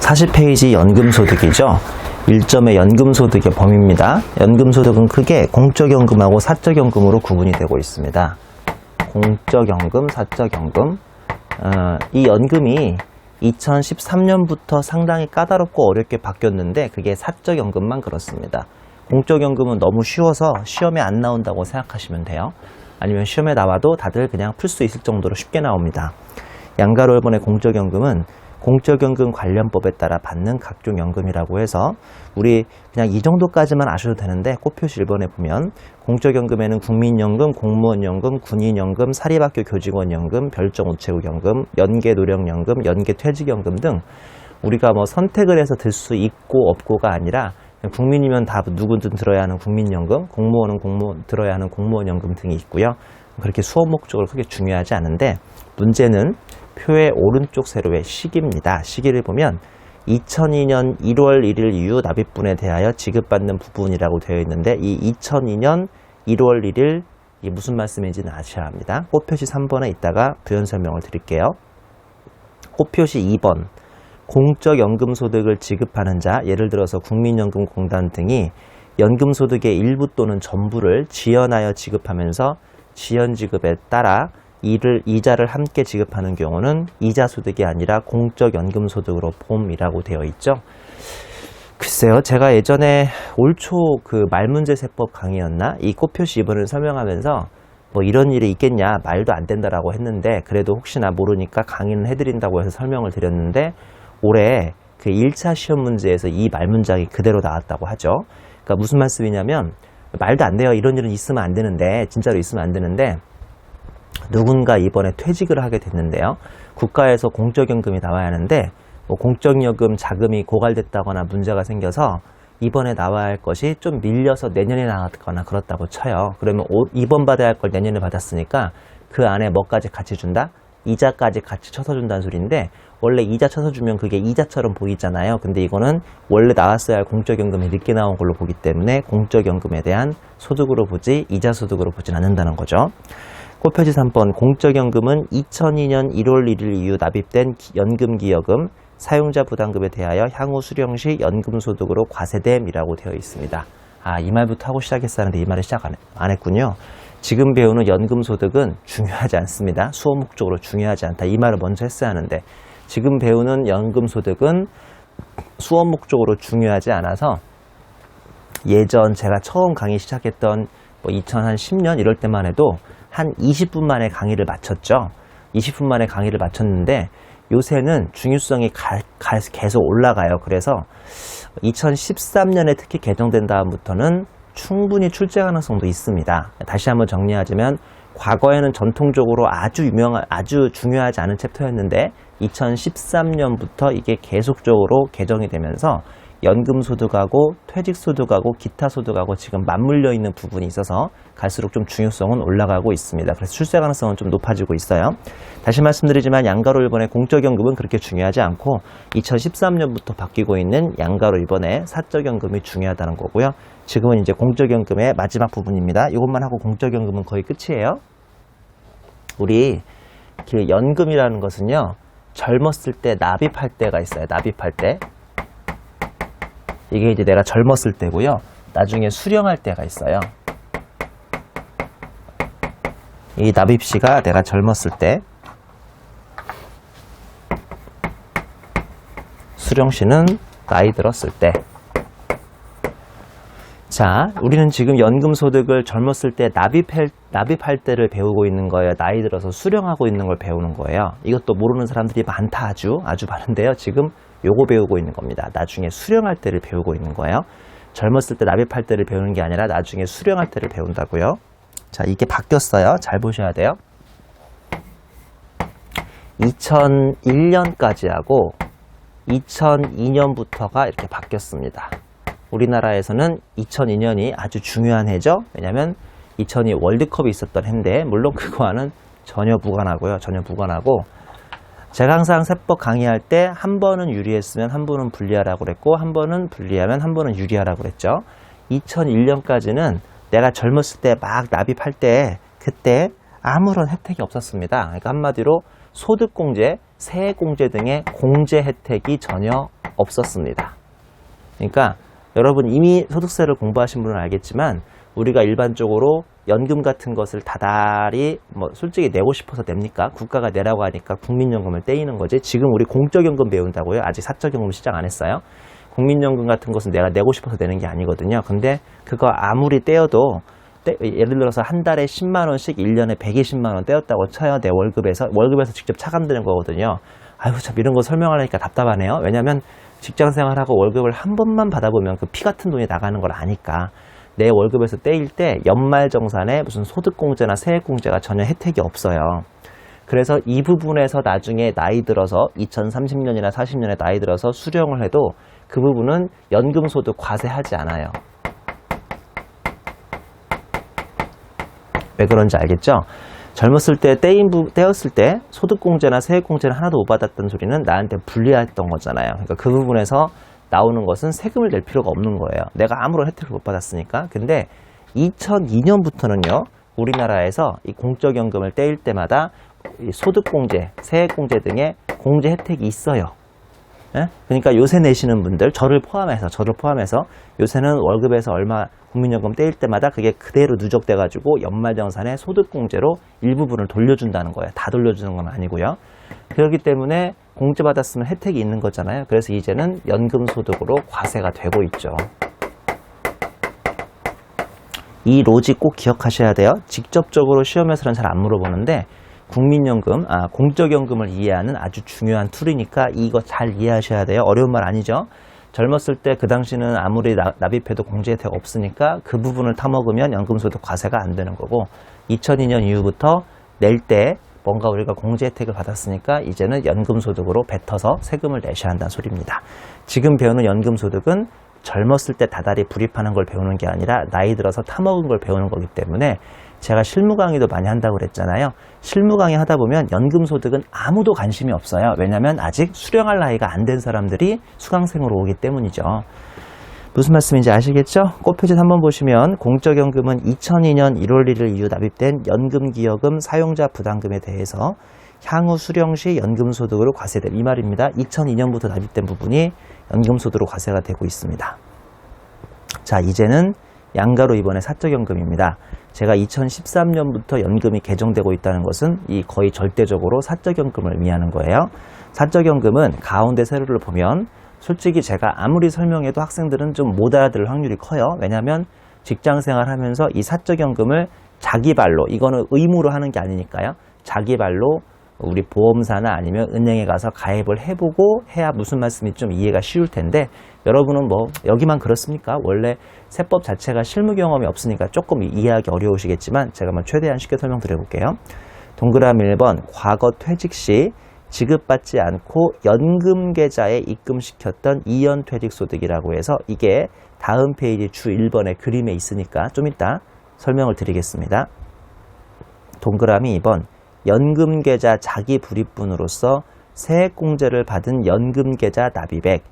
40페이지 연금소득이죠. 1점의 연금소득의 범위입니다. 연금소득은 크게 공적연금하고 사적연금으로 구분이 되고 있습니다. 공적연금, 사적연금. 이 연금이 2013년부터 상당히 까다롭고 어렵게 바뀌었는데 그게 사적연금만 그렇습니다. 공적연금은 너무 쉬워서 시험에 안 나온다고 생각하시면 돼요. 아니면 시험에 나와도 다들 그냥 풀 수 있을 정도로 쉽게 나옵니다. 양가로 1번의 공적연금은 공적연금 관련법에 따라 받는 각종 연금이라고 해서 우리 그냥 이 정도까지만 아셔도 되는데 꼴표시 1번에 보면 공적연금에는 국민연금, 공무원연금, 군인연금, 사립학교 교직원연금, 별정우체국연금, 연계노령연금, 연계퇴직연금 등 우리가 뭐 선택을 해서 들 수 있고 없고가 아니라 국민이면 다 누구든 들어야 하는 국민연금, 공무원은 들어야 하는 공무원연금 등이 있고요. 그렇게 수업 목적으로 크게 중요하지 않은데 문제는 표의 오른쪽 세로의 시기입니다. 시기를 보면 2002년 1월 1일 이후 납입분에 대하여 지급받는 부분이라고 되어 있는데 이 2002년 1월 1일 이게 무슨 말씀인지는 아셔야 합니다. 꽃표시 3번에 있다가 부연 설명을 드릴게요. 꽃표시 2번 공적연금소득을 지급하는 자, 예를 들어서 국민연금공단 등이 연금소득의 일부 또는 전부를 지연하여 지급하면서 지연지급에 따라 이자를 함께 지급하는 경우는 이자소득이 아니라 공적연금소득으로 봄이라고 되어 있죠. 글쎄요, 제가 예전에 올초 그 말문제세법 강의였나? 이 꽃표시 2번을 설명하면서 뭐 이런 일이 있겠냐, 말도 안 된다라고 했는데 그래도 혹시나 모르니까 강의는 해드린다고 해서 설명을 드렸는데 올해 그 1차 시험 문제에서 이 말문장이 그대로 나왔다고 하죠. 그러니까 무슨 말씀이냐면 말도 안 돼요. 이런 일은 있으면 안 되는데, 진짜로 있으면 안 되는데 누군가 이번에 퇴직을 하게 됐는데요. 국가에서 공적연금이 나와야 하는데 뭐 공적연금 자금이 고갈됐다거나 문제가 생겨서 이번에 나와야 할 것이 좀 밀려서 내년에 나왔거나 그렇다고 쳐요. 그러면 이번 받아야 할 걸 내년에 받았으니까 그 안에 뭐까지 같이 준다? 이자까지 같이 쳐서 준다는 소리인데 원래 이자 쳐서 주면 그게 이자처럼 보이잖아요. 근데 이거는 원래 나왔어야 할 공적연금이 늦게 나온 걸로 보기 때문에 공적연금에 대한 소득으로 보지 이자소득으로 보진 않는다는 거죠. 꼴표지 3번 공적연금은 2002년 1월 1일 이후 납입된 연금기여금, 사용자 부담금에 대하여 향후 수령 시 연금소득으로 과세됨이라고 되어 있습니다. 이 말부터 하고 시작했었는데 이 말을 시작 안 했군요. 지금 배우는 연금소득은 중요하지 않습니다. 수업 목적으로 중요하지 않다. 이 말을 먼저 했어야 하는데 지금 배우는 연금소득은 수업 목적으로 중요하지 않아서 예전 제가 처음 강의 시작했던 2010년 이럴 때만 해도 한 20분 만에 강의를 마쳤죠. 20분 만에 강의를 마쳤는데 요새는 중요성이 계속 올라가요. 그래서 2013년에 특히 개정된 다음부터는 충분히 출제 가능성도 있습니다. 다시 한번 정리하자면 과거에는 전통적으로 아주 중요하지 않은 챕터였는데 2013년부터 이게 계속적으로 개정이 되면서 연금소득하고 퇴직소득하고 기타소득하고 지금 맞물려 있는 부분이 있어서 갈수록 좀 중요성은 올라가고 있습니다. 그래서 출세 가능성은 좀 높아지고 있어요. 다시 말씀드리지만 양가로 1번의 공적연금은 그렇게 중요하지 않고 2013년부터 바뀌고 있는 양가로 1번의 사적연금이 중요하다는 거고요. 지금은 이제 공적연금의 마지막 부분입니다. 이것만 하고 공적연금은 거의 끝이에요. 우리 그 연금이라는 것은요, 젊었을 때 납입할 때가 있어요. 납입할 때. 이게 이제 내가 젊었을 때고요. 나중에 수령할 때가 있어요. 이 납입시가 내가 젊었을 때, 수령시는 나이 들었을 때. 자, 우리는 지금 연금소득을 젊었을 때 납입할 때를 배우고 있는 거예요. 나이 들어서 수령하고 있는 걸 배우는 거예요. 이것도 모르는 사람들이 많다. 아주 많은데요. 지금 요거 배우고 있는 겁니다. 나중에 수령할 때를 배우고 있는 거예요. 젊었을 때 납입할 때를 배우는 게 아니라 나중에 수령할 때를 배운다고요. 자, 이게 바뀌었어요. 잘 보셔야 돼요. 2001년까지 하고 2002년부터가 이렇게 바뀌었습니다. 우리나라에서는 2002년이 아주 중요한 해죠. 왜냐하면 2002 월드컵이 있었던 해인데 물론 그거와는 전혀 무관하고요. 전혀 무관하고 제가 항상 세법 강의할 때 한 번은 유리했으면 한 번은 불리하라고 그랬고 한 번은 불리하면 한 번은 유리하라고 그랬죠. 2001년까지는 내가 젊었을 때 막 납입할 때 그때 아무런 혜택이 없었습니다. 그러니까 한마디로 소득공제, 세액공제 등의 공제 혜택이 전혀 없었습니다. 그러니까 여러분 이미 소득세를 공부하신 분은 알겠지만 우리가 일반적으로 연금 같은 것을 다달이 뭐 솔직히 내고 싶어서 냅니까? 국가가 내라고 하니까 국민연금을 떼이는 거지. 지금 우리 공적연금 배운다고요? 아직 사적연금 시작 안 했어요? 국민연금 같은 것은 내가 내고 싶어서 내는 게 아니거든요. 근데 그거 아무리 떼어도 예를 들어서 한 달에 10만 원씩 1년에 120만 원 떼었다고 쳐요. 내 월급에서 직접 차감되는 거거든요. 아이고 참 이런 거 설명하려니까 답답하네요. 왜냐면 직장 생활하고 월급을 한 번만 받아보면 그 피 같은 돈이 나가는 걸 아니까 내 월급에서 떼일 때 연말정산에 무슨 소득공제나 세액공제가 전혀 혜택이 없어요. 그래서 이 부분에서 나중에 나이 들어서 2030년이나 40년에 나이 들어서 수령을 해도 그 부분은 연금소득 과세하지 않아요. 왜 그런지 알겠죠? 젊었을 때 떼었을 때 소득공제나 세액공제를 하나도 못 받았던 소리는 나한테 불리했던 거잖아요. 그러니까 그 부분에서 나오는 것은 세금을 낼 필요가 없는 거예요. 내가 아무런 혜택을 못 받았으니까. 근데 2002년부터는요, 우리나라에서 이 공적연금을 떼일 때마다 이 소득공제, 세액공제 등의 공제 혜택이 있어요. 예? 그러니까 요새 내시는 분들, 저를 포함해서 요새는 월급에서 얼마 국민연금 떼일 때마다 그게 그대로 누적돼가지고 연말정산에 소득공제로 일부분을 돌려준다는 거예요. 다 돌려주는 건 아니고요. 그렇기 때문에 공제받았으면 혜택이 있는 거잖아요. 그래서 이제는 연금소득으로 과세가 되고 있죠. 이 로직 꼭 기억하셔야 돼요. 직접적으로 시험에서는 잘 안 물어보는데 국민연금, 공적연금을 이해하는 아주 중요한 툴이니까 이거 잘 이해하셔야 돼요. 어려운 말 아니죠. 젊었을 때 그 당시는 아무리 납입해도 공제 혜택 없으니까 그 부분을 타먹으면 연금소득 과세가 안 되는 거고 2002년 이후부터 낼 때 뭔가 우리가 공제 혜택을 받았으니까 이제는 연금소득으로 뱉어서 세금을 내셔야 한다는 소리입니다. 지금 배우는 연금소득은 젊었을 때 다달이 불입하는 걸 배우는 게 아니라 나이 들어서 타먹은 걸 배우는 거기 때문에 제가 실무 강의도 많이 한다고 그랬잖아요. 실무 강의 하다 보면 연금소득은 아무도 관심이 없어요. 왜냐하면 아직 수령할 나이가 안 된 사람들이 수강생으로 오기 때문이죠. 무슨 말씀인지 아시겠죠? 꽃표지 한번 보시면 공적연금은 2002년 1월 1일 이후 납입된 연금기여금 사용자 부담금에 대해서 향후 수령 시 연금소득으로 과세됨 이 말입니다. 2002년부터 납입된 부분이 연금소득으로 과세가 되고 있습니다. 자, 이제는 양가로 이번에 사적연금입니다. 제가 2013년부터 연금이 개정되고 있다는 것은 이 거의 절대적으로 사적연금을 의미하는 거예요. 사적연금은 가운데 세로를 보면 솔직히 제가 아무리 설명해도 학생들은 좀 못 알아들을 확률이 커요. 왜냐하면 직장생활 하면서 이 사적연금을 자기 발로, 이거는 의무로 하는 게 아니니까요. 자기 발로 우리 보험사나 아니면 은행에 가서 가입을 해보고 해야 무슨 말씀인지 좀 이해가 쉬울 텐데 여러분은 뭐 여기만 그렇습니까? 원래 세법 자체가 실무 경험이 없으니까 조금 이해하기 어려우시겠지만 제가 한번 최대한 쉽게 설명드려 볼게요. 동그라미 1번 과거 퇴직 시 지급받지 않고 연금계좌에 입금시켰던 이연퇴직소득이라고 해서 이게 다음 페이지 주 1번의 그림에 있으니까 좀 이따 설명을 드리겠습니다. 동그라미 2번 연금계좌 자기불입분으로서 세액공제를 받은 연금계좌 납입액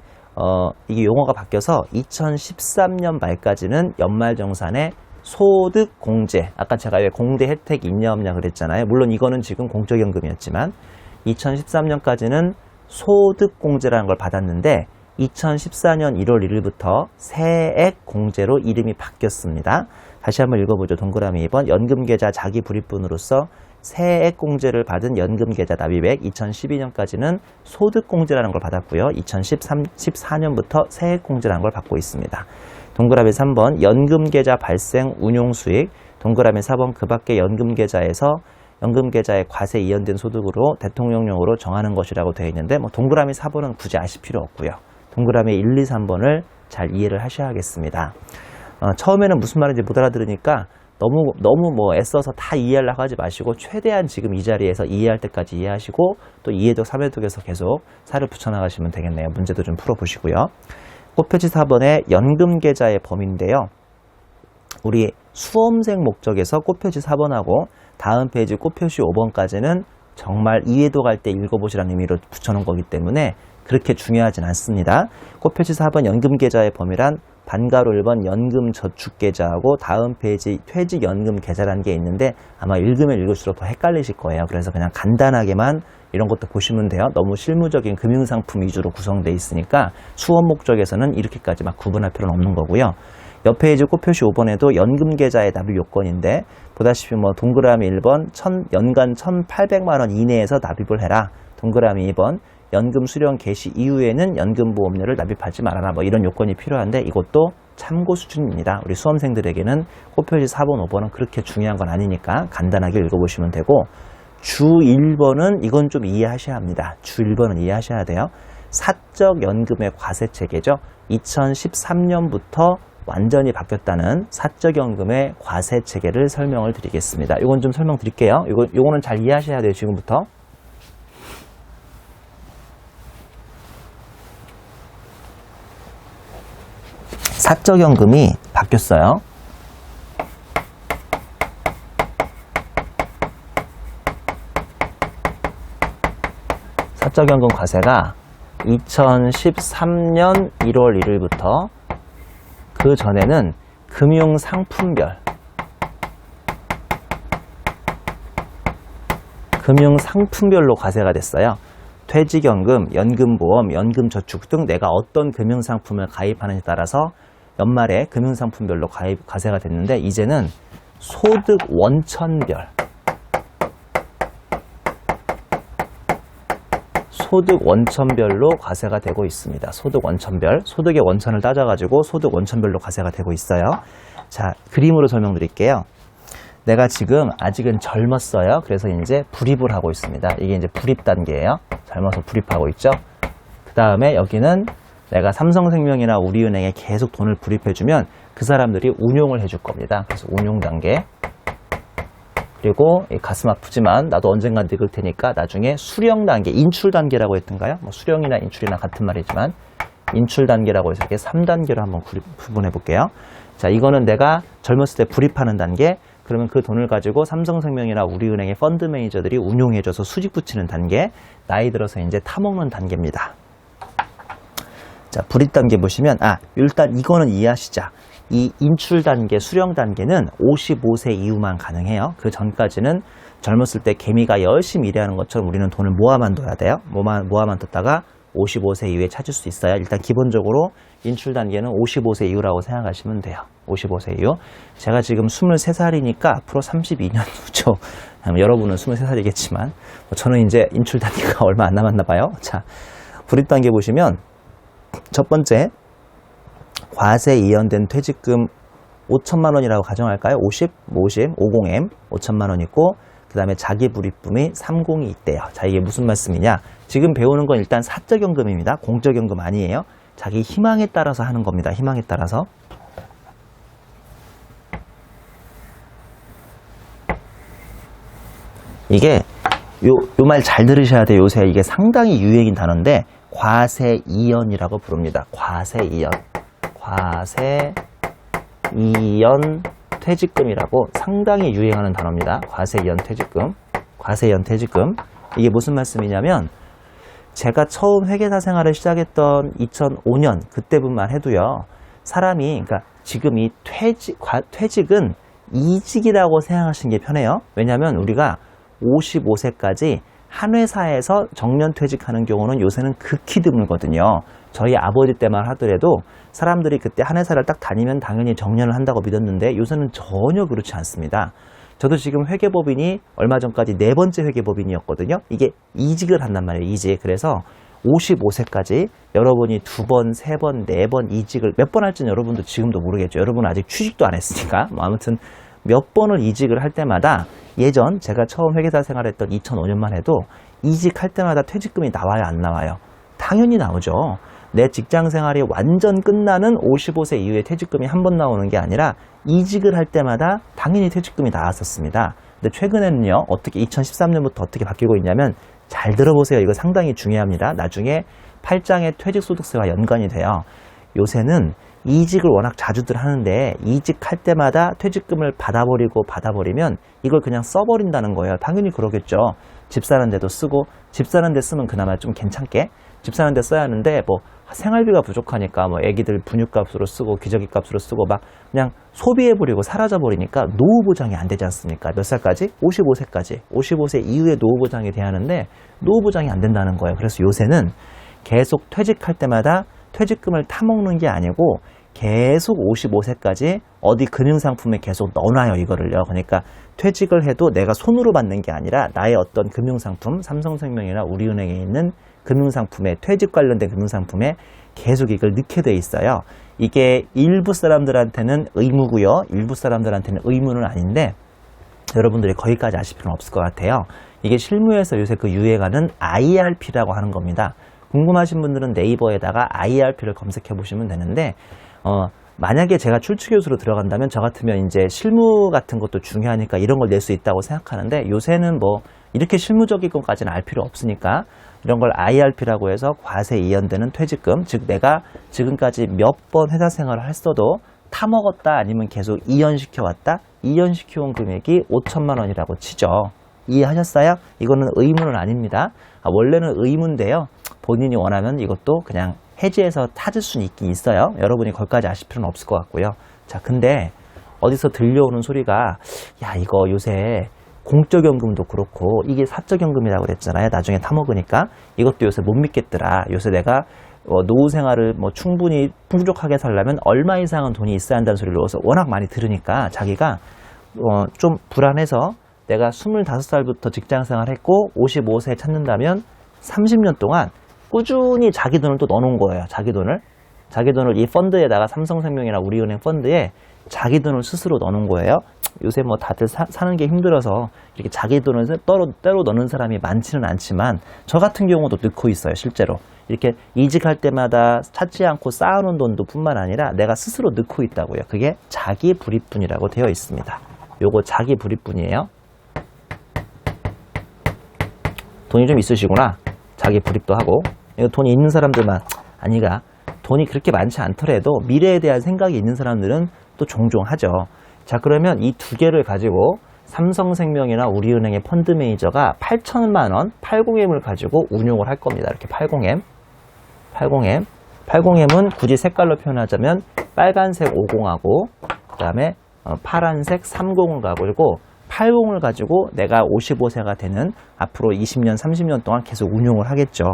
이게 용어가 바뀌어서 2013년 말까지는 연말정산에 소득공제 아까 제가 왜 공제 혜택이 있냐 없냐 그랬잖아요. 물론 이거는 지금 공적연금이었지만 2013년까지는 소득공제라는 걸 받았는데 2014년 1월 1일부터 세액공제로 이름이 바뀌었습니다. 다시 한번 읽어보죠. 동그라미 2번 연금계좌 자기불입분으로서 세액공제를 받은 연금계좌 납입액 2012년까지는 소득공제라는 걸 받았고요. 2014년부터 세액공제라는 걸 받고 있습니다. 동그라미 3번 연금계좌 발생 운용수익 동그라미 4번 그 밖의 연금계좌에서 연금계좌에 과세 이연된 소득으로 대통령령으로 정하는 것이라고 되어 있는데 뭐 동그라미 4번은 굳이 아실 필요 없고요. 동그라미 1, 2, 3번을 잘 이해를 하셔야겠습니다. 처음에는 무슨 말인지 못 알아들으니까 너무 뭐 애써서 다 이해하려고 하지 마시고 최대한 지금 이 자리에서 이해할 때까지 이해하시고 또 2회독, 3회독에서 계속 살을 붙여나가시면 되겠네요. 문제도 좀 풀어보시고요. 꽃표지 4번의 연금계좌의 범위인데요. 우리 수험생 목적에서 꽃표지 4번하고 다음 페이지 꽃표지 5번까지는 정말 2회독 할 때 읽어보시라는 의미로 붙여놓은 거기 때문에 그렇게 중요하진 않습니다. 꽃표지 4번 연금계좌의 범위란 반가로 1번 연금저축계좌하고 다음 페이지 퇴직연금계좌라는 게 있는데 아마 읽으면 읽을수록 더 헷갈리실 거예요. 그래서 그냥 간단하게만 이런 것도 보시면 돼요. 너무 실무적인 금융상품 위주로 구성되어 있으니까 수업 목적에서는 이렇게까지 막 구분할 필요는 없는 거고요. 옆 페이지 꽃표시 5번에도 연금계좌의 납입 요건인데 보다시피 뭐 동그라미 1번 연간 1,800만 원 이내에서 납입을 해라. 동그라미 2번 연금 수령 개시 이후에는 연금보험료를 납입하지 말아라. 뭐 이런 요건이 필요한데 이것도 참고 수준입니다. 우리 수험생들에게는 꽃표시 4번, 5번은 그렇게 중요한 건 아니니까 간단하게 읽어보시면 되고 주 1번은 이건 좀 이해하셔야 합니다. 주 1번은 이해하셔야 돼요. 사적연금의 과세체계죠. 2013년부터 완전히 바뀌었다는 사적연금의 과세체계를 설명을 드리겠습니다. 이건 좀 설명드릴게요. 요거는 잘 이해하셔야 돼요. 지금부터. 사적연금이 바뀌었어요. 사적연금 과세가 2013년 1월 1일부터 그 전에는 금융상품별로 과세가 됐어요. 퇴직연금, 연금보험, 연금저축 등 내가 어떤 금융상품을 가입하느냐에 따라서 연말에 금융상품별로 과세가 됐는데 이제는 소득 원천별로 과세가 되고 있습니다. 소득 원천별, 소득의 원천을 따져가지고 소득 원천별로 과세가 되고 있어요. 자, 그림으로 설명드릴게요. 내가 지금 아직은 젊었어요. 그래서 이제 불입을 하고 있습니다. 이게 이제 불입 단계예요. 젊어서 불입하고 있죠. 그 다음에 여기는 내가 삼성생명이나 우리은행에 계속 돈을 불입해주면 그 사람들이 운용을 해줄 겁니다. 그래서 운용 단계. 그리고 가슴 아프지만 나도 언젠간 늙을 테니까 나중에 수령 단계, 인출 단계라고 했던가요? 뭐 수령이나 인출이나 같은 말이지만 인출 단계라고 해서 이렇게 3단계로 한번 구분해 볼게요. 자, 이거는 내가 젊었을 때 불입하는 단계. 그러면 그 돈을 가지고 삼성생명이나 우리은행의 펀드 매니저들이 운용해줘서 수직 붙이는 단계. 나이 들어서 이제 타먹는 단계입니다. 자, 불입 단계 보시면 일단 이거는 이해하시자. 이 인출 단계, 수령 단계는 55세 이후만 가능해요. 그 전까지는 젊었을 때 개미가 열심히 일하는 것처럼 우리는 돈을 모아만 둬야 돼요. 모아만 뒀다가 55세 이후에 찾을 수 있어요. 일단 기본적으로 인출 단계는 55세 이후라고 생각하시면 돼요. 55세 이후. 제가 지금 23살이니까 앞으로 32년 후죠. 여러분은 23살이겠지만 저는 이제 인출 단계가 얼마 안 남았나 봐요. 자, 불입 단계 보시면 첫 번째, 과세 이연된 퇴직금 5천만 원이라고 가정할까요? 50M 5천만 원 있고 그 다음에 자기 불입금이 30이 있대요. 자, 이게 무슨 말씀이냐? 지금 배우는 건 일단 사적연금입니다. 공적연금 아니에요. 자기 희망에 따라서 하는 겁니다. 희망에 따라서. 이게 요 말 잘 들으셔야 돼요. 요새 이게 상당히 유행인 단어인데 과세이연이라고 부릅니다. 과세이연 퇴직금이라고 상당히 유행하는 단어입니다. 과세이연 퇴직금. 이게 무슨 말씀이냐면 제가 처음 회계사 생활을 시작했던 2005년 그때분만 해도요. 사람이 그러니까 지금 이 퇴직은 이직이라고 생각하시는 게 편해요. 왜냐하면 우리가 55세까지 한 회사에서 정년퇴직하는 경우는 요새는 극히 드물거든요. 저희 아버지 때만 하더라도 사람들이 그때 한 회사를 딱 다니면 당연히 정년을 한다고 믿었는데 요새는 전혀 그렇지 않습니다. 저도 지금 회계법인이 얼마 전까지 4번째 회계법인이었거든요. 이게 이직을 한단 말이에요. 이직. 그래서 55세까지 여러분이 2번, 3번, 4번 이직을 몇 번 할지는 여러분도 지금도 모르겠죠. 여러분은 아직 취직도 안 했으니까. 아무튼 몇 번을 이직을 할 때마다 예전 제가 처음 회계사 생활했던 2005년만 해도 이직할 때마다 퇴직금이 나와요, 안 나와요? 당연히 나오죠. 내 직장 생활이 완전 끝나는 55세 이후에 퇴직금이 한 번 나오는 게 아니라 이직을 할 때마다 당연히 퇴직금이 나왔었습니다. 근데 최근에는요, 어떻게 2013년부터 어떻게 바뀌고 있냐면 잘 들어보세요. 이거 상당히 중요합니다. 나중에 8장의 퇴직소득세와 연관이 돼요. 요새는 이직을 워낙 자주들 하는데 이직할 때마다 퇴직금을 받아버리면 이걸 그냥 써버린다는 거예요. 당연히 그러겠죠. 집 사는 데도 쓰고 집 사는 데 쓰면 그나마 좀 괜찮게 집 사는데 써야 하는데 뭐 생활비가 부족하니까 뭐 애기들 분유값으로 쓰고 기저귀 값으로 쓰고 막 그냥 소비해버리고 사라져버리니까 노후 보장이 안 되지 않습니까? 몇 살까지? 55세까지. 55세 이후에 노후 보장이 돼야 하는데 노후 보장이 안 된다는 거예요. 그래서 요새는 계속 퇴직할 때마다 퇴직금을 타먹는 게 아니고 계속 55세까지 어디 금융상품에 계속 넣어놔요, 이거를요. 그러니까 퇴직을 해도 내가 손으로 받는 게 아니라 나의 어떤 금융상품, 삼성생명이나 우리은행에 있는 금융상품에, 퇴직 관련된 금융상품에 계속 이걸 넣게 돼 있어요. 이게 일부 사람들한테는 의무고요. 일부 사람들한테는 의무는 아닌데 여러분들이 거기까지 아실 필요는 없을 것 같아요. 이게 실무에서 요새 그 유행하는 IRP라고 하는 겁니다. 궁금하신 분들은 네이버에다가 IRP를 검색해 보시면 되는데 만약에 제가 출처교수로 들어간다면 저 같으면 이제 실무 같은 것도 중요하니까 이런 걸 낼 수 있다고 생각하는데 요새는 뭐 이렇게 실무적인 것까지는 알 필요 없으니까 이런 걸 IRP라고 해서 과세 이연되는 퇴직금, 즉 내가 지금까지 몇 번 회사 생활을 했어도 타먹었다 아니면 계속 이연시켜왔다, 이연시켜온 금액이 5천만 원이라고 치죠. 이해하셨어요? 이거는 의무는 아닙니다. 원래는 의무인데요. 본인이 원하면 이것도 그냥 해지해서 타줄 수는 있긴 있어요. 여러분이 거기까지 아실 필요는 없을 것 같고요. 자, 근데 어디서 들려오는 소리가 야, 이거 요새 공적연금도 그렇고 이게 사적연금이라고 그랬잖아요. 나중에 타먹으니까 이것도 요새 못 믿겠더라. 요새 내가 노후 생활을 뭐 충분히 풍족하게 살려면 얼마 이상은 돈이 있어야 한다는 소리를 워낙 많이 들으니까 자기가 좀 불안해서 내가 25살부터 직장생활 했고 55세에 찾는다면 30년 동안 꾸준히 자기 돈을 또 넣어놓은 거예요. 자기 돈을 이 펀드에다가 삼성생명이나 우리은행 펀드에 자기 돈을 스스로 넣어놓은 거예요. 요새 뭐 다들 사는 게 힘들어서 이렇게 자기 돈을 때로 넣는 사람이 많지는 않지만 저 같은 경우도 넣고 있어요. 실제로 이렇게 이직할 때마다 찾지 않고 쌓아놓은 돈도 뿐만 아니라 내가 스스로 넣고 있다고요. 그게 자기 불입분이라고 되어 있습니다. 요거 자기 불입분이에요. 돈이 좀 있으시구나. 자기 불입도 하고. 이거 돈이 있는 사람들만 아니가 돈이 그렇게 많지 않더라도 미래에 대한 생각이 있는 사람들은 또 종종 하죠. 자, 그러면 이 두 개를 가지고 삼성생명이나 우리은행의 펀드 매니저가 8천만 원 80M을 가지고 운용을 할 겁니다. 이렇게 80M. 80M은 굳이 색깔로 표현하자면 빨간색 50하고 그 다음에 파란색 30을 가지고 80을 가지고 내가 55세가 되는 앞으로 20년, 30년 동안 계속 운용을 하겠죠.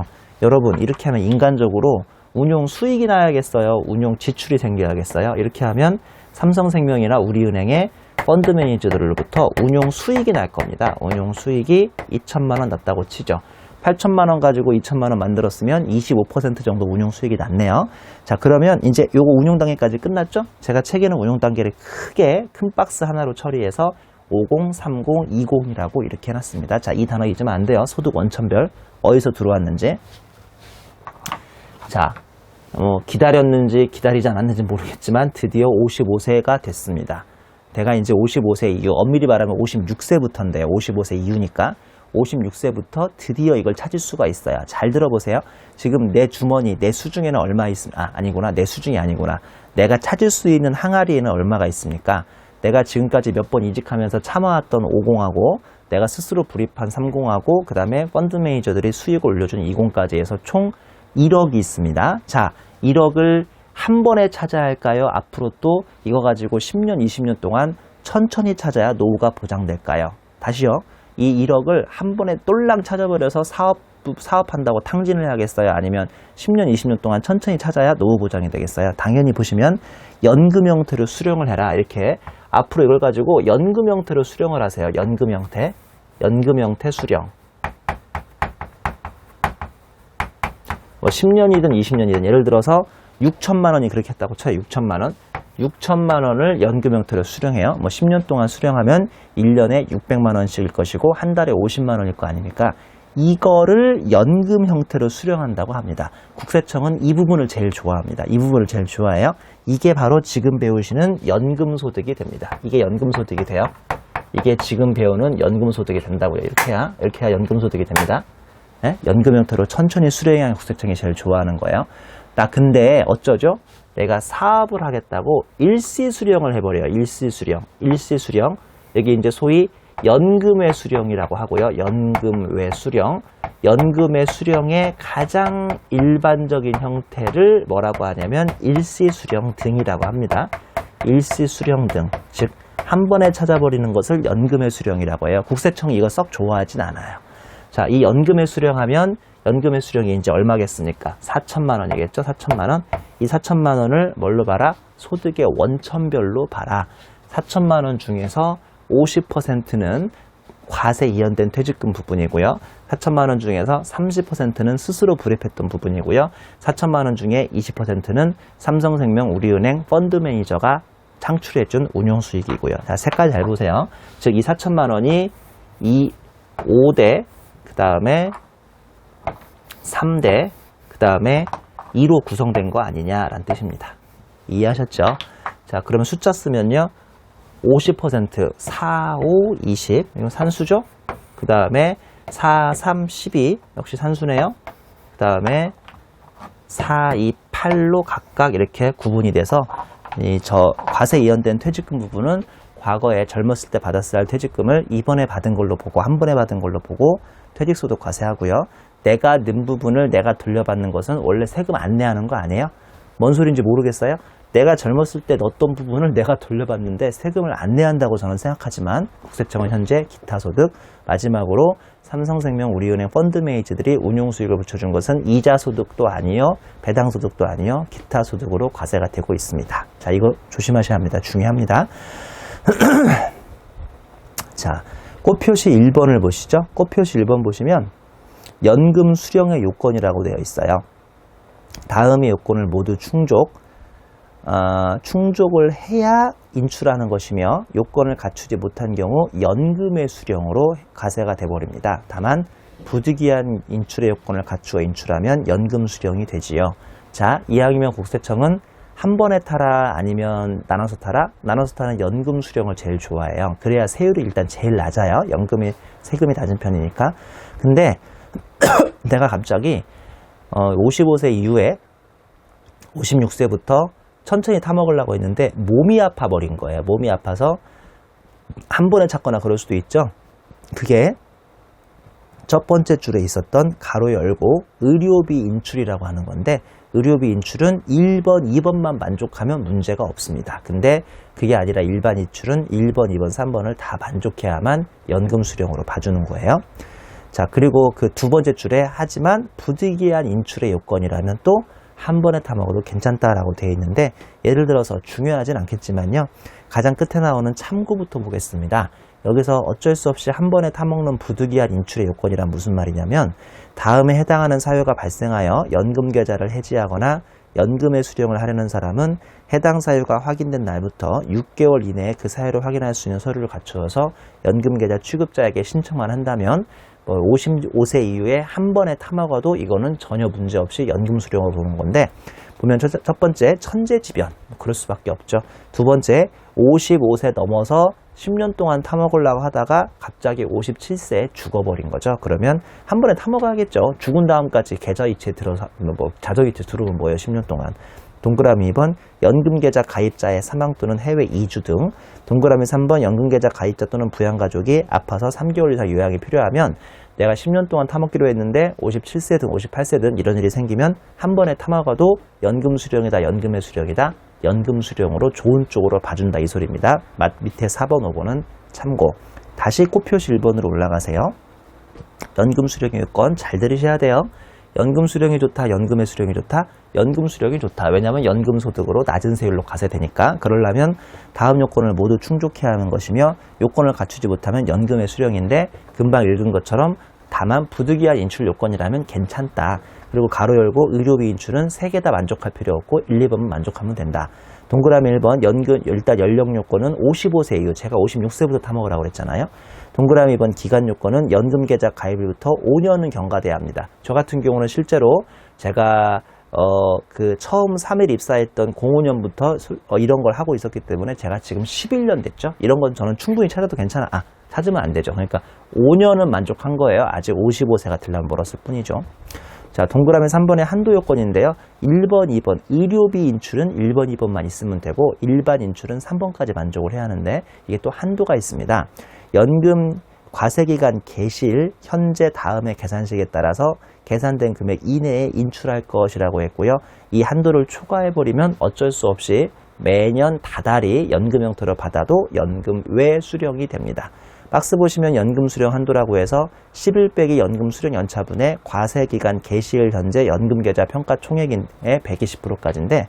여러분, 이렇게 하면 인간적으로 운용 수익이 나야겠어요? 운용 지출이 생겨야겠어요? 이렇게 하면 삼성생명이나 우리은행의 펀드 매니저들로부터 운용 수익이 날 겁니다. 운용 수익이 2천만 원 났다고 치죠. 8천만 원 가지고 2천만 원 만들었으면 25% 정도 운용 수익이 났네요. 자, 그러면 이제 요거 운용 단계까지 끝났죠? 제가 책에는 운용 단계를 크게 큰 박스 하나로 처리해서 50, 30, 20이라고 이렇게 해놨습니다. 자, 이 단어 잊으면 안 돼요. 소득 원천별 어디서 들어왔는지. 자, 기다렸는지 기다리지 않았는지 모르겠지만 드디어 55세가 됐습니다. 내가 이제 55세 이후, 엄밀히 말하면 56세부터인데요. 55세 이후니까 56세부터 드디어 이걸 찾을 수가 있어요. 잘 들어보세요. 지금 내 주머니, 내 수중에는 얼마 아니구나. 내 수중이 아니구나. 내가 찾을 수 있는 항아리에는 얼마가 있습니까? 내가 지금까지 몇 번 이직하면서 참아왔던 50하고 내가 스스로 불입한 30하고 그 다음에 펀드 매니저들이 수익을 올려준 20까지 해서 총 1억이 있습니다. 자, 1억을 한 번에 찾아야 할까요? 앞으로 또 이거 가지고 10년, 20년 동안 천천히 찾아야 노후가 보장될까요? 다시요. 이 1억을 한 번에 똘랑 찾아버려서 사업한다고 탕진을 해야겠어요? 아니면 10년, 20년 동안 천천히 찾아야 노후 보장이 되겠어요? 당연히 보시면 연금 형태로 수령을 해라. 이렇게 앞으로 이걸 가지고 연금 형태로 수령을 하세요. 연금 형태 수령. 뭐 10년이든 20년이든 예를 들어서 6천만 원이 그렇게 했다고 쳐요. 6천만 원. 6천만 원을 연금 형태로 수령해요. 뭐 10년 동안 수령하면 1년에 600만 원씩일 것이고 한 달에 50만 원일 거 아닙니까? 이거를 연금 형태로 수령한다고 합니다. 국세청은 이 부분을 제일 좋아합니다. 이 부분을 제일 좋아해요. 이게 바로 지금 배우시는 연금소득이 됩니다. 이게 연금소득이 돼요. 이게 지금 배우는 연금소득이 된다고요. 이렇게 해야 연금소득이 됩니다. 네? 연금 형태로 천천히 수령하는 국세청이 제일 좋아하는 거예요. 나 근데 어쩌죠? 내가 사업을 하겠다고 일시수령을 해버려요. 일시수령. 여기 이제 소위 연금의 수령이라고 하고요. 연금외 수령. 연금의 수령의 가장 일반적인 형태를 뭐라고 하냐면 일시수령 등이라고 합니다. 일시수령 등. 즉, 한 번에 찾아버리는 것을 연금의 수령이라고 해요. 국세청이 이거 썩 좋아하진 않아요. 자, 이 연금의 수령하면 연금의 수령이 이제 얼마겠습니까? 4천만 원이겠죠? 4천만 원. 이 4천만 원을 뭘로 봐라? 소득의 원천별로 봐라. 4천만 원 중에서 50%는 과세 이연된 퇴직금 부분이고요. 4천만 원 중에서 30%는 스스로 불입했던 부분이고요. 4천만 원 중에 20%는 삼성생명 우리은행 펀드 매니저가 창출해준 운용수익이고요. 자, 색깔 잘 보세요. 즉, 이 4천만 원이 5대, 그 다음에 3대, 그 다음에 2로 구성된 거 아니냐라는 뜻입니다. 이해하셨죠? 자, 그러면 숫자 쓰면요. 50%, 4, 5, 20. 이거 산수죠? 그 다음에 4, 3, 12. 역시 산수네요. 그 다음에 4, 2, 8로 각각 이렇게 구분이 돼서 저 과세 이연된 퇴직금 부분은 과거에 젊었을 때 받았어야 할 퇴직금을 이번에 받은 걸로 보고 한 번에 받은 걸로 보고 퇴직소득 과세하고요. 내가 는 부분을 내가 돌려받는 것은 원래 세금 안 내하는 거 아니에요? 뭔 소리인지 모르겠어요? 내가 젊었을 때 넣었던 부분을 내가 돌려받는데 세금을 안 내야 한다고 저는 생각하지만 국세청은 현재 기타소득, 마지막으로 삼성생명 우리은행 펀드 매니저들이 운용수익을 붙여준 것은 이자소득도 아니요, 배당소득도 아니요, 기타소득으로 과세가 되고 있습니다. 자, 이거 조심하셔야 합니다. 중요합니다. 자, 꽃표시 1번을 보시죠. 꽃표시 1번 보시면 연금 수령의 요건이라고 되어 있어요. 다음의 요건을 모두 충족을 해야 인출하는 것이며 요건을 갖추지 못한 경우 연금의 수령으로 과세가 돼버립니다. 다만 부득이한 인출의 요건을 갖추어 인출하면 연금 수령이 되지요. 자, 이왕이면 국세청은 한 번에 타라 아니면 나눠서 타라? 나눠서 타는 연금 수령을 제일 좋아해요. 그래야 세율이 일단 제일 낮아요. 세금이 낮은 편이니까. 근데 내가 갑자기 55세 이후에 56세부터 천천히 타먹으려고 했는데 몸이 아파 버린 거예요. 몸이 아파서 한 번에 찾거나 그럴 수도 있죠. 그게 첫 번째 줄에 있었던 가로 열고 의료비 인출이라고 하는 건데, 의료비 인출은 1번, 2번만 만족하면 문제가 없습니다. 근데 그게 아니라 일반 인출은 1번, 2번, 3번을 다 만족해야만 연금 수령으로 봐주는 거예요. 자, 그리고 그 두 번째 줄에 하지만 부득이한 인출의 요건이라면 또 한 번에 타먹어도 괜찮다라고 되어 있는데, 예를 들어서 중요하진 않겠지만요. 가장 끝에 나오는 참고부터 보겠습니다. 여기서 어쩔 수 없이 한 번에 타먹는 부득이한 인출의 요건이란 무슨 말이냐면, 다음에 해당하는 사유가 발생하여 연금 계좌를 해지하거나 연금의 수령을 하려는 사람은 해당 사유가 확인된 날부터 6개월 이내에 그 사유를 확인할 수 있는 서류를 갖추어서 연금 계좌 취급자에게 신청만 한다면 55세 이후에 한 번에 타먹어도 이거는 전혀 문제 없이 연금 수령을 보는 건데, 보면 첫 번째 천재지변, 그럴 수밖에 없죠. 두 번째 55세 넘어서 10년 동안 타먹으려고 하다가 갑자기 57세에 죽어버린 거죠. 그러면 한 번에 타먹어야겠죠. 죽은 다음까지 계좌이체 들어서 자석이체 들어오면 뭐예요? 10년 동안. 동그라미 2번 연금계좌 가입자의 사망 또는 해외 이주 등. 동그라미 3번 연금계좌 가입자 또는 부양가족이 아파서 3개월 이상 요양이 필요하면 내가 10년 동안 타먹기로 했는데 57세든 58세든 이런 일이 생기면 한 번에 타먹어도 연금 수령이다, 연금의 수령이다, 연금 수령으로 좋은 쪽으로 봐준다, 이 소리입니다. 밑에 4번, 5번은 참고. 다시 꽃표시 1번으로 올라가세요. 연금 수령의 요건 잘 들으셔야 돼요. 연금 수령이 좋다, 연금의 수령이 좋다, 연금 수령이 좋다. 왜냐하면 연금 소득으로 낮은 세율로 과세되니까. 그러려면 다음 요건을 모두 충족해야 하는 것이며, 요건을 갖추지 못하면 연금의 수령인데, 금방 읽은 것처럼 다만 부득이한 인출 요건이라면 괜찮다. 그리고 가로 열고 의료비 인출은 3개 다 만족할 필요 없고 1, 2번만 만족하면 된다. 동그라미 1번 일단 연령 요건은 55세 이후, 제가 56세부터 타먹으라고 그랬잖아요. 동그라미 2번 기간 요건은 연금계좌 가입일부터 5년은 경과돼야 합니다. 저 같은 경우는 실제로 제가 처음 3일 입사했던 05년부터 이런 걸 하고 있었기 때문에 제가 지금 11년 됐죠. 이런 건 저는 충분히 찾아도 괜찮아. 찾으면 안 되죠. 그러니까 5년은 만족한 거예요. 아직 55세가 되려면 멀었을 뿐이죠. 자, 동그라미 3번의 한도 요건인데요. 1번, 2번, 의료비 인출은 1번, 2번만 있으면 되고 일반 인출은 3번까지 만족을 해야 하는데, 이게 또 한도가 있습니다. 연금 과세기간 개시일 현재 다음의 계산식에 따라서 계산된 금액 이내에 인출할 것이라고 했고요. 이 한도를 초과해버리면 어쩔 수 없이 매년 다달이 연금 형태로 받아도 연금 외 수령이 됩니다. 박스 보시면 연금 수령 한도라고 해서 11 빼기 연금 수령 연차분의 과세기간 개시일 현재 연금계좌 평가 총액의 120%까지인데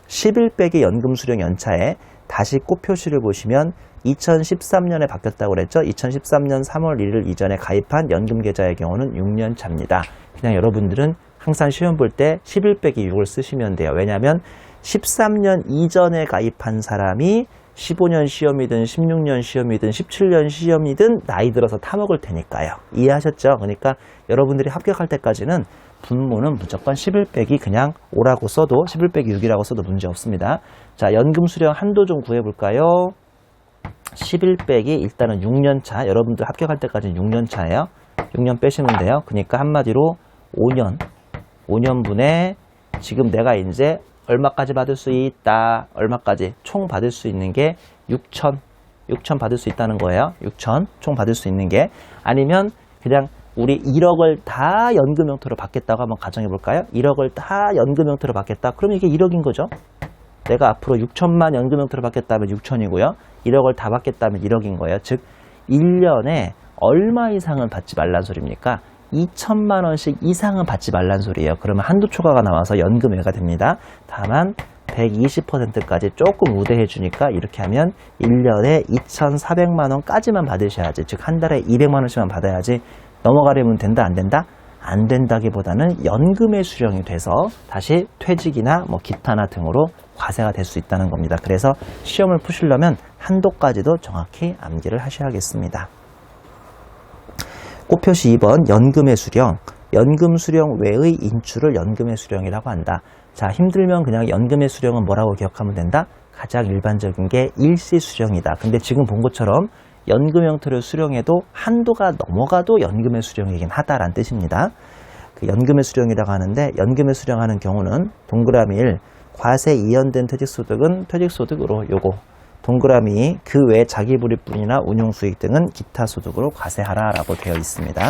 11 빼기 연금 수령 연차에 다시 꼽표시를 보시면 2013년에 바뀌었다고 그랬죠. 2013년 3월 1일 이전에 가입한 연금계좌의 경우는 6년 차입니다. 그냥 여러분들은 항상 시험 볼 때 11 빼기 6을 쓰시면 돼요. 왜냐하면 13년 이전에 가입한 사람이 15년 시험이든 16년 시험이든 17년 시험이든 나이 들어서 타먹을 테니까요. 이해하셨죠? 그러니까 여러분들이 합격할 때까지는 분모는 무조건 11 빼기 그냥 5라고 써도 11 빼기 6이라고 써도 문제 없습니다. 자, 연금 수령 한도 좀 구해볼까요? 11 빼기 일단은 6년 차. 여러분들 합격할 때까지는 6년 차예요. 6년 빼시면 돼요. 그러니까 한마디로 5년분에 지금 내가 이제 얼마까지 받을 수 있다. 얼마까지? 총 받을 수 있는 게 6천 받을 수 있다는 거예요. 6천 총 받을 수 있는 게. 아니면 그냥 우리 1억을 다 연금 형태로 받겠다고 한번 가정해 볼까요? 1억을 다 연금 형태로 받겠다. 그러면 이게 1억인 거죠. 내가 앞으로 6천만 연금 형태로 받겠다면 6천이고요. 1억을 다 받겠다면 1억인 거예요. 즉 1년에 얼마 이상은 받지 말란 소리입니까? 2천만 원씩 이상은 받지 말란 소리예요. 그러면 한도 초과가 나와서 연금외가 됩니다. 다만 120%까지 조금 우대해 주니까 이렇게 하면 1년에 2,400만 원까지만 받으셔야지. 즉 한 달에 200만 원씩만 받아야지. 넘어가려면 된다 안 된다? 안 된다기보다는 연금의 수령이 돼서 다시 퇴직이나 뭐 기타나 등으로 과세가 될 수 있다는 겁니다. 그래서 시험을 푸시려면 한도까지도 정확히 암기를 하셔야겠습니다. 꼽표시 2번 연금의 수령. 연금 수령 외의 인출을 연금의 수령이라고 한다. 자, 힘들면 그냥 연금의 수령은 뭐라고 기억하면 된다? 가장 일반적인 게 일시 수령이다. 근데 지금 본 것처럼 연금 형태를 수령해도 한도가 넘어가도 연금의 수령이긴 하다라는 뜻입니다. 그 연금의 수령이라고 하는데 연금의 수령하는 경우는 동그라미 1, 과세 이연된 퇴직소득은 퇴직소득으로 요거 동그라미 그 외 자기불입분이나 운용수익 등은 기타 소득으로 과세하라라고 되어 있습니다.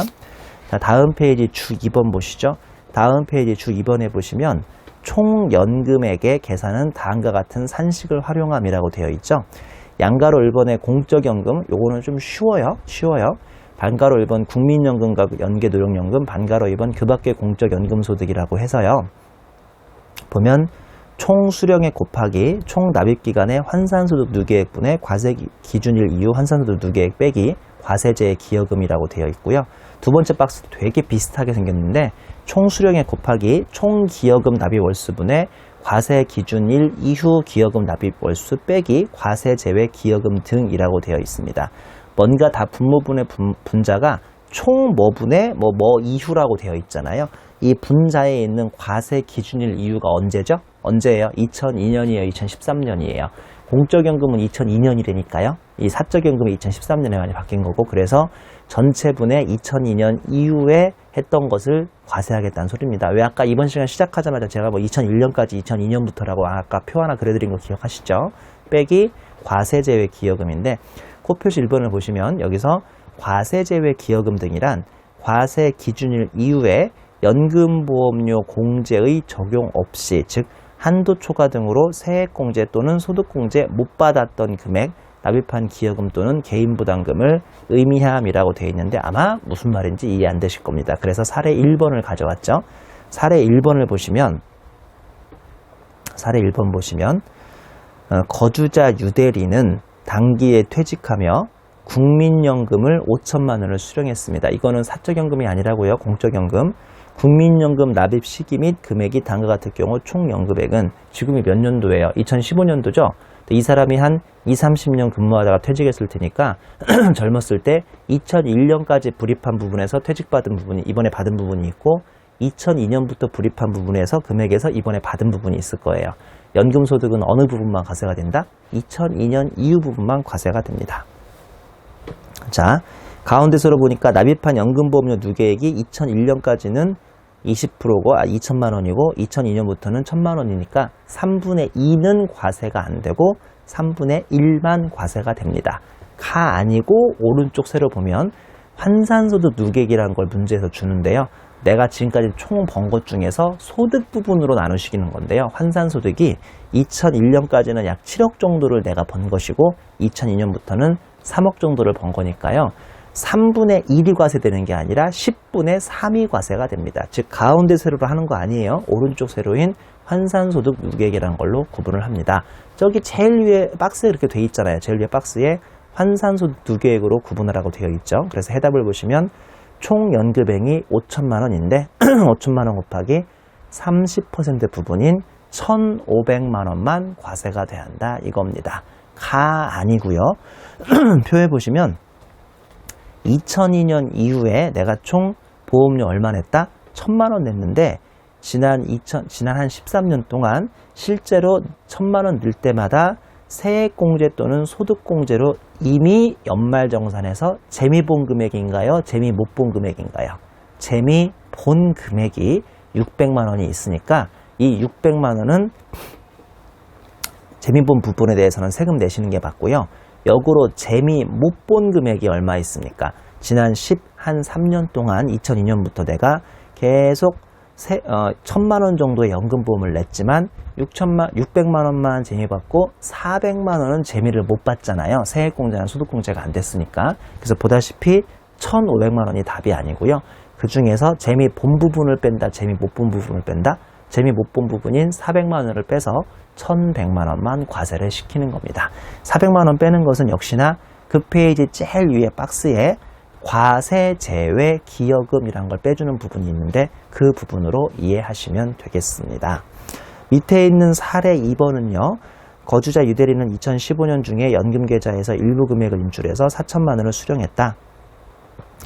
자, 다음 페이지 주 2번 보시죠. 다음 페이지 주 2번에 보시면 총 연금액의 계산은 다음과 같은 산식을 활용함이라고 되어 있죠. 양가로 1번의 공적연금, 요거는 좀 쉬워요. 반가로 1번 국민연금과 연계노령연금, 반가로 2번 그 밖의 공적연금소득이라고 해서요. 보면 총 수령액 곱하기 총 납입기간의 환산소득 누계액분의 과세 기준일 이후 환산소득 누계액 빼기 과세제의 기여금이라고 되어 있고요. 두 번째 박스도 되게 비슷하게 생겼는데 총 수령액 곱하기 총 기여금 납입 월수분의 과세 기준일 이후 기여금 납입 월수 빼기 과세 제외 기여금 등이라고 되어 있습니다. 뭔가 다 분모분의 분자가 총 뭐분의 뭐 이후라고 되어 있잖아요. 이 분자에 있는 과세 기준일 이유가 언제죠? 언제예요? 2002년이에요? 2013년이에요? 공적연금은 2002년이라니까요. 이 사적연금이 2013년에 많이 바뀐 거고, 그래서 전체분의 2002년 이후에 했던 것을 과세하겠다는 소리입니다. 왜 아까 이번 시간 시작하자마자 제가 뭐 2001년까지 2002년부터라고 아까 표 하나 그려드린 거 기억하시죠? 빼기 과세제외 기여금인데 코표시 1번을 보시면 여기서 과세제외 기여금 등이란 과세 기준일 이후에 연금보험료 공제의 적용 없이, 즉 한도 초과 등으로 세액공제 또는 소득공제 못 받았던 금액, 납입한 기여금 또는 개인부담금을 의미함이라고 되어 있는데 아마 무슨 말인지 이해 안 되실 겁니다. 그래서 사례 1번을 가져왔죠. 사례 1번을 보시면 거주자 유대리는 단기에 퇴직하며 국민연금을 5천만 원을 수령했습니다. 이거는 사적연금이 아니라고요. 공적연금. 국민연금 납입 시기 및 금액이 다음과 같을 경우 총 연금액은 지금이 몇 년도예요? 2015년도죠? 이 사람이 한 20-30년 근무하다가 퇴직했을 테니까 젊었을 때 2001년까지 불입한 부분에서 퇴직받은 부분이 이번에 받은 부분이 있고 2002년부터 불입한 부분에서 금액에서 이번에 받은 부분이 있을 거예요. 연금소득은 어느 부분만 과세가 된다? 2002년 이후 부분만 과세가 됩니다. 자, 가운데서로 보니까 납입한 연금보험료 누계액이 2001년까지는 20%고 2천만 원이고 2002년부터는 1천만 원이니까 3분의 2는 과세가 안 되고 3분의 1만 과세가 됩니다. 가 아니고 오른쪽 세로 보면 환산소득 누계액이라는 걸 문제에서 주는데요. 내가 지금까지 총 번 것 중에서 소득 부분으로 나누시는 건데요. 환산소득이 2001년까지는 약 7억 정도를 내가 번 것이고 2002년부터는 3억 정도를 번 거니까요. 3분의 1이 과세되는 게 아니라 10분의 3이 과세가 됩니다. 즉 가운데 세로로 하는 거 아니에요. 오른쪽 세로인 환산소득 누계액이라는 걸로 구분을 합니다. 저기 제일 위에 박스에 이렇게 돼 있잖아요. 제일 위에 박스에 환산소득 누계액으로 구분하라고 되어 있죠. 그래서 해답을 보시면 총 연금액이 5천만 원인데 5천만 원 곱하기 30% 부분인 1,500만 원만 과세가 돼야 한다 이겁니다. 가 아니고요. 표에 보시면 2002년 이후에 내가 총 보험료 얼마 냈다? 1,000만 원 냈는데 지난 한 13년 동안 실제로 1,000만 원 낼 때마다 세액공제 또는 소득공제로 이미 연말정산에서 재미 본 금액인가요? 재미 못 본 금액인가요? 재미 본 금액이 600만 원이 있으니까 이 600만 원은 재미 본 부분에 대해서는 세금 내시는 게 맞고요. 역으로 재미 못 본 금액이 얼마 있습니까? 지난 3년 동안 2002년부터 내가 계속 1,000만 원 정도의 연금보험을 냈지만 600만 원만 재미받고 400만 원은 재미를 못 받잖아요. 세액공제나 소득공제가 안 됐으니까. 그래서 보다시피 1,500만 원이 답이 아니고요. 그 중에서 재미 본 부분을 뺀다, 재미 못 본 부분을 뺀다. 재미 못 본 부분인 400만 원을 빼서 1,100만 원만 과세를 시키는 겁니다. 400만 원 빼는 것은 역시나 그 페이지 제일 위에 박스에 과세 제외 기여금이라는 걸 빼주는 부분이 있는데 그 부분으로 이해하시면 되겠습니다. 밑에 있는 사례 2번은요. 거주자 유대리는 2015년 중에 연금계좌에서 일부 금액을 인출해서 4천만 원을 수령했다.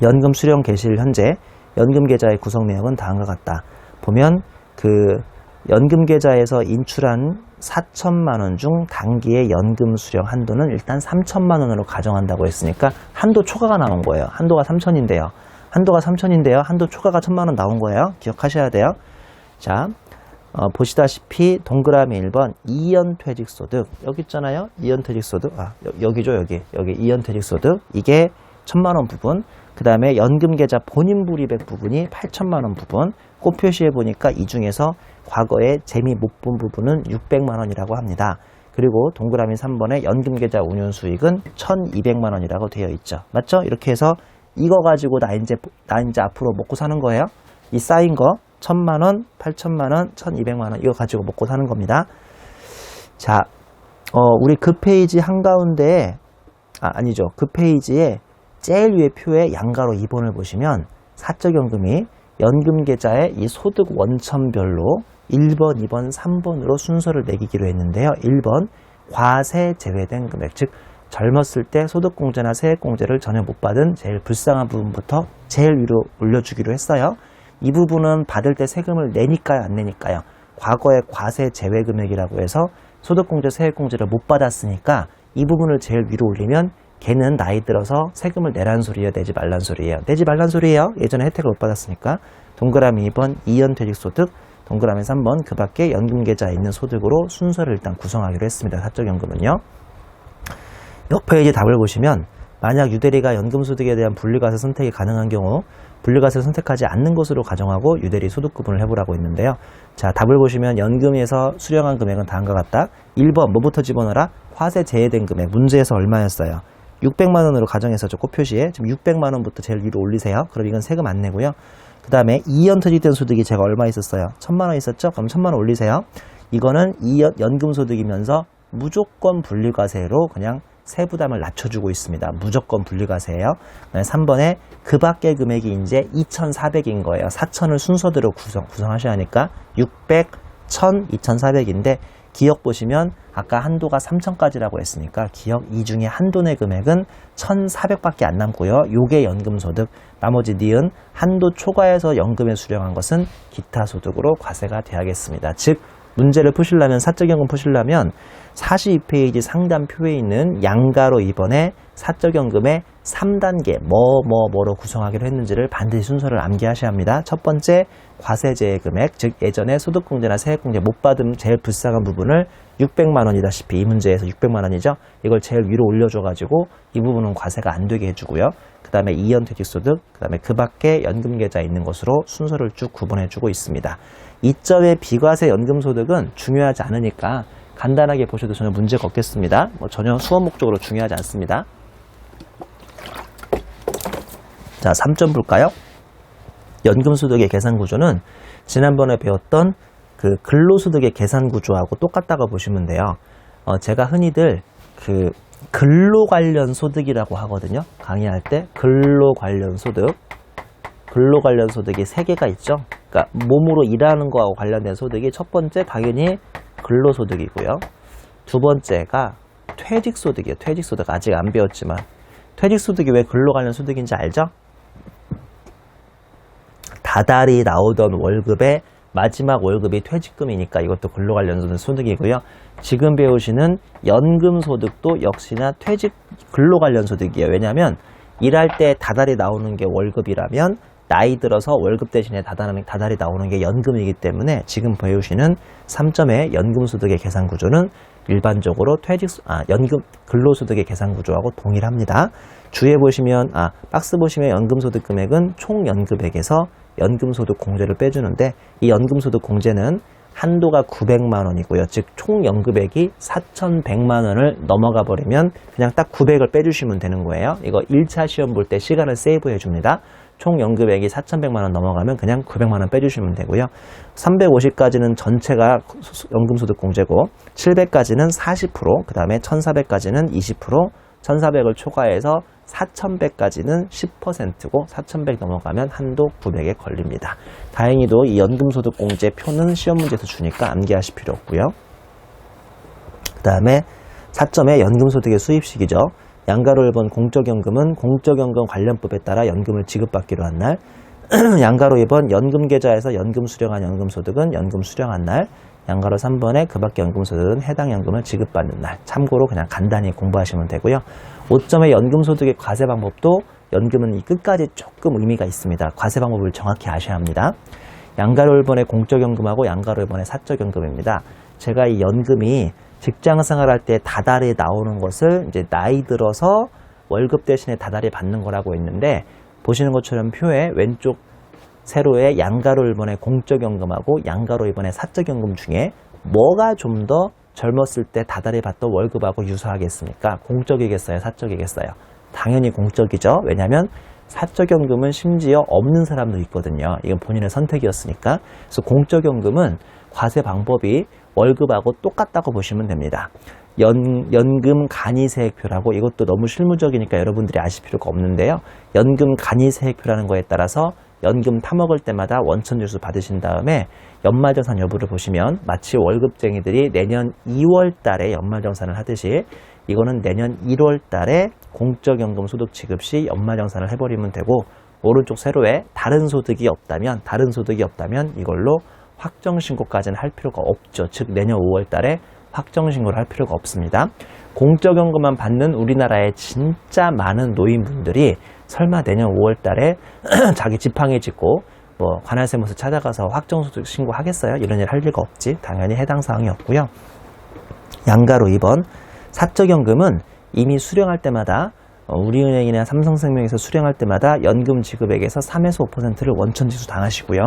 연금 수령 개시일 현재 연금계좌의 구성 내역은 다음과 같다. 보면 그 연금계좌에서 인출한 4천만 원 중 단기의 연금 수령 한도는 일단 3천만 원으로 가정한다고 했으니까 한도 초과가 나온 거예요. 한도가 3천인데요. 한도가 3천인데요. 한도 초과가 1,000만 원 나온 거예요. 기억하셔야 돼요. 자, 보시다시피 동그라미 1번 이연퇴직소득 여기 있잖아요. 이연퇴직소득 여기죠. 여기 이연퇴직소득 이게 1,000만 원 부분 그 다음에 연금계좌 본인 불이백 부분이 8천만 원 부분 꼭 표시해 보니까 이 중에서 과거에 재미 못 본 부분은 600만 원이라고 합니다. 그리고 동그라미 3번에 연금계좌 운용 수익은 1,200만 원이라고 되어 있죠. 맞죠? 이렇게 해서 이거 가지고 나 이제 앞으로 먹고 사는 거예요. 이 쌓인 거 1,000만 원, 8천만 원, 1,200만 원 이거 가지고 먹고 사는 겁니다. 자, 우리 그 페이지 한가운데에 아니죠. 그 페이지에 제일 위에 표에 양가로 2번을 보시면 사적연금이 연금계좌의 이 소득 원천별로 1번, 2번, 3번으로 순서를 매기기로 했는데요. 1번 과세 제외된 금액, 즉 젊었을 때 소득공제나 세액공제를 전혀 못 받은 제일 불쌍한 부분부터 제일 위로 올려주기로 했어요. 이 부분은 받을 때 세금을 내니까요, 안 내니까요? 과거의 과세 제외 금액이라고 해서 소득공제, 세액공제를 못 받았으니까 이 부분을 제일 위로 올리면 걔는 나이 들어서 세금을 내란 소리예요, 내지 말란 소리예요? 내지 말란 소리예요. 예전에 혜택을 못 받았으니까. 동그라미 2번 이연퇴직소득, 동그라미 3번 그 밖에 연금계좌에 있는 소득으로 순서를 일단 구성하기로 했습니다. 사적연금은요. 옆 페이지 답을 보시면 만약 유대리가 연금소득에 대한 분리과세 선택이 가능한 경우 분리과세를 선택하지 않는 것으로 가정하고 유대리 소득 구분을 해보라고 했는데요. 자, 답을 보시면 연금에서 수령한 금액은 다음과 같다. 1번 뭐부터 집어넣어라? 과세 제외된 금액. 문제에서 얼마였어요? 600만 원으로 가정했었죠. 꼭 표시에. 지금 600만 원부터 제일 위로 올리세요. 그럼 이건 세금 안 내고요. 그 다음에 2연 퇴직된 소득이 제가 얼마 있었어요? 1,000만 원 있었죠? 그럼 1,000만 원 올리세요. 이거는 2연 연금소득이면서 무조건 분리과세로 그냥 세부담을 낮춰주고 있습니다. 무조건 분리과세예요. 3번에 그 밖의 금액이 이제 2,400인 거예요. 4,000을 순서대로 구성하셔야 하니까 600, 1,000, 2,400인데 기억 보시면 아까 한도가 3,000까지라고 했으니까 기억 이 중에 한도 내 금액은 1,400밖에 안 남고요. 요게 연금소득, 나머지 니은 한도 초과해서 연금에 수령한 것은 기타 소득으로 과세가 돼야겠습니다. 즉 문제를 푸시려면 사적연금 푸시려면 42페이지 상단표에 있는 양가로 2번에 사적연금의 3단계 뭐로 구성하기로 했는지를 반드시 순서를 암기하셔야 합니다. 첫 번째 과세제외 금액, 즉 예전에 소득공제나 세액공제 못 받은 제일 불쌍한 부분을 600만 원이다시피 이 문제에서 600만 원이죠. 이걸 제일 위로 올려줘가지고 이 부분은 과세가 안 되게 해주고요. 그 다음에 2연 퇴직소득, 그 다음에 그 밖에 연금계좌 있는 것으로 순서를 쭉 구분해주고 있습니다. 이점의 비과세 연금소득은 중요하지 않으니까 간단하게 보셔도 전혀 문제가 없겠습니다. 전혀 수업 목적으로 중요하지 않습니다. 자, 3점 볼까요? 연금소득의 계산구조는 지난번에 배웠던 그 근로소득의 계산구조하고 똑같다고 보시면 돼요. 제가 흔히들 그 근로 관련 소득이라고 하거든요. 강의할 때 근로 관련 소득이 3개가 있죠. 그러니까 몸으로 일하는 거하고 관련된 소득이 첫 번째 당연히 근로소득이고요. 두 번째가 퇴직소득이에요. 퇴직소득 아직 안 배웠지만 퇴직소득이 왜 근로 관련 소득인지 알죠? 다달이 나오던 월급의 마지막 월급이 퇴직금이니까 이것도 근로 관련 소득이고요. 지금 배우시는 연금소득도 역시나 근로 관련 소득이에요. 왜냐하면 일할 때 다달이 나오는 게 월급이라면 나이 들어서 월급 대신에 다달이 나오는 게 연금이기 때문에 지금 배우시는 3점의 연금소득의 계산구조는 일반적으로 근로소득의 계산구조하고 동일합니다. 주에 보시면, 박스 보시면 연금소득 금액은 총 연금액에서 연금소득 공제를 빼주는데 이 연금소득 공제는 한도가 900만 원이고요. 즉 총 연금액이 4,100만 원을 넘어가 버리면 그냥 딱 900을 빼주시면 되는 거예요. 이거 1차 시험 볼 때 시간을 세이브해 줍니다. 총 연금액이 4,100만 원 넘어가면 그냥 900만 원 빼주시면 되고요. 350까지는 전체가 연금소득 공제고 700까지는 40%, 그 다음에 1,400까지는 20%, 1,400을 초과해서 4,100까지는 10%고 4,100 넘어가면 한도 900에 걸립니다. 다행히도 이 연금소득 공제 표는 시험 문제에서 주니까 암기하실 필요 없고요. 그 다음에 4점의 연금소득의 수입식이죠. 양가로 1번 공적연금은 공적연금 관련법에 따라 연금을 지급받기로 한 날, 양가로 2번 연금계좌에서 연금 수령한 연금소득은 연금 수령한 날, 양가로 3번에 그 밖의 연금소득은 해당 연금을 지급받는 날. 참고로 그냥 간단히 공부하시면 되고요. 5점의 연금소득의 과세 방법도 연금은 이 끝까지 조금 의미가 있습니다. 과세 방법을 정확히 아셔야 합니다. 양가로 1번의 공적연금하고 양가로 1번의 사적연금입니다. 제가 이 연금이 직장생활할 때 다달이 나오는 것을 이제 나이 들어서 월급 대신에 다달이 받는 거라고 했는데 보시는 것처럼 표에 왼쪽 세로의 양가로 1번의 공적연금하고 양가로 2번의 사적연금 중에 뭐가 좀 더 젊었을 때 다달이 받던 월급하고 유사하겠습니까? 공적이겠어요? 사적이겠어요? 당연히 공적이죠. 왜냐하면 사적연금은 심지어 없는 사람도 있거든요. 이건 본인의 선택이었으니까. 그래서 공적연금은 과세 방법이 월급하고 똑같다고 보시면 됩니다. 연금 간이세액표라고 이것도 너무 실무적이니까 여러분들이 아실 필요가 없는데요. 연금 간이세액표라는 거에 따라서 연금 타먹을 때마다 원천징수 받으신 다음에 연말정산 여부를 보시면 마치 월급쟁이들이 내년 2월 달에 연말정산을 하듯이 이거는 내년 1월 달에 공적연금 소득 지급 시 연말정산을 해버리면 되고 오른쪽 세로에 다른 소득이 없다면 이걸로 확정신고까지는 할 필요가 없죠. 즉 내년 5월 달에 확정신고를 할 필요가 없습니다. 공적연금만 받는 우리나라의 진짜 많은 노인분들이 설마 내년 5월 달에 자기 지팡이 짚고 관할세무서 찾아가서 확정소득 신고하겠어요? 이런 일 할 리가 없지. 당연히 해당 사항이 없고요. 양가로 2번 사적연금은 이미 수령할 때마다 우리은행이나 삼성생명에서 수령할 때마다 연금 지급액에서 3에서 5%를 원천징수 당하시고요.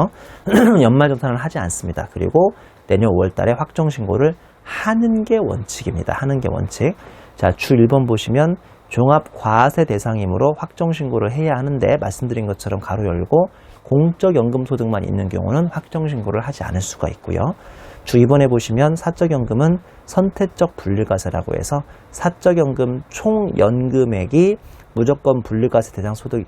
연말정산을 하지 않습니다. 그리고 내년 5월 달에 확정신고를 하는 게 원칙입니다. 하는 게 원칙. 자, 주 1번 보시면 종합과세 대상이므로 확정신고를 해야 하는데 말씀드린 것처럼 가로 열고 공적연금소득만 있는 경우는 확정신고를 하지 않을 수가 있고요. 주 2번에 보시면 사적연금은 선택적 분리과세라고 해서 사적연금 총 연금액이 무조건 분리과세 대상 소득,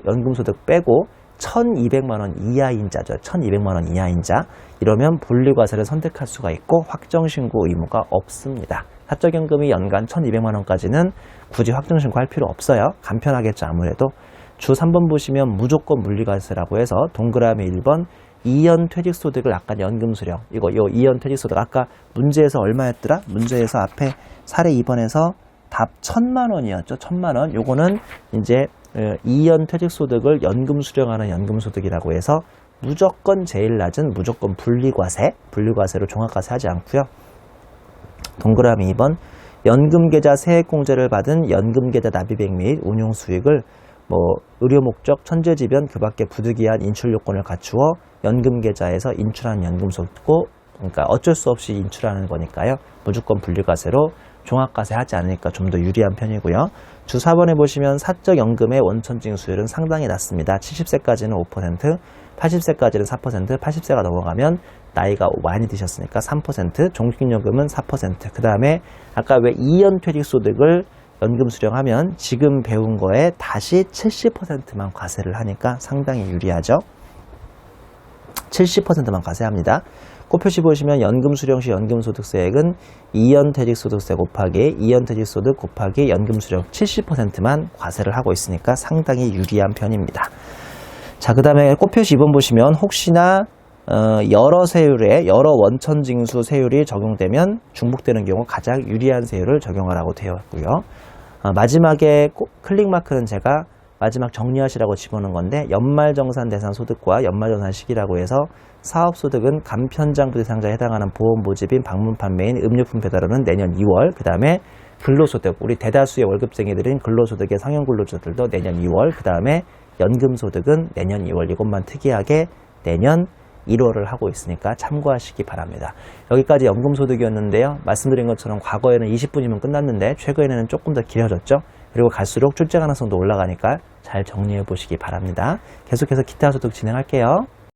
연금소득 빼고 1,200만 원 이하인 자죠. 1,200만 원 이하인 자. 이러면 분리과세를 선택할 수가 있고 확정신고 의무가 없습니다. 사적연금이 연간 1,200만 원까지는 굳이 확정신고 할 필요 없어요. 간편하겠죠, 아무래도. 주 3번 보시면 무조건 분리과세라고 해서 동그라미 1번 2연 퇴직소득을 아까 연금수령 이거 2연 퇴직소득 아까 문제에서 얼마였더라? 문제에서 앞에 사례 2번에서 답 1,000만 원이었죠. 1,000만 원. 요거는 이제 2연 퇴직소득을 연금수령하는 연금소득이라고 해서 무조건 제일 낮은 무조건 분리과세로 종합과세 하지 않고요. 동그라미 2번 연금계좌 세액공제를 받은 연금계좌 납입액 및 운용수익을 의료 목적, 천재지변, 그 밖에 부득이한 인출 요건을 갖추어 연금계좌에서 인출한 연금소득고, 그러니까 어쩔 수 없이 인출하는 거니까요. 무조건 분리과세로 종합과세 하지 않으니까 좀 더 유리한 편이고요. 주 4번에 보시면 사적연금의 원천징수율은 상당히 낮습니다. 70세까지는 5%, 80세까지는 4%, 80세가 넘어가면 나이가 많이 드셨으니까 3%, 종식연금은 4%, 그 다음에 아까 왜 2연 퇴직소득을 연금 수령하면 지금 배운 거에 다시 70%만 과세를 하니까 상당히 유리하죠. 70%만 과세합니다. 꼴표시 보시면 연금 수령 시 연금소득세액은 2연 퇴직소득세 곱하기 2연 퇴직소득 곱하기 연금 수령 70%만 과세를 하고 있으니까 상당히 유리한 편입니다. 자, 그 다음에 꼴표시 2번 보시면 혹시나 여러 세율에 여러 원천징수 세율이 적용되면 중복되는 경우 가장 유리한 세율을 적용하라고 되어 있고요. 마지막에 클릭마크는 제가 마지막 정리하시라고 집어넣은 건데 연말정산 소득과 연말정산 시기라고 해서 사업소득은 간편장부 대상자에 해당하는 보험 모집인 방문 판매인 음료품 배달원은 내년 2월, 그 다음에 근로소득, 우리 대다수의 월급쟁이들인 근로소득의 상용 근로자들도 내년 2월, 그 다음에 연금소득은 내년 2월, 이것만 특이하게 내년 1월을 하고 있으니까 참고하시기 바랍니다. 여기까지 연금소득이었는데요. 말씀드린 것처럼 과거에는 20분이면 끝났는데 최근에는 조금 더 길어졌죠. 그리고 갈수록 출제 가능성도 올라가니까 잘 정리해 보시기 바랍니다. 계속해서 기타 소득 진행할게요.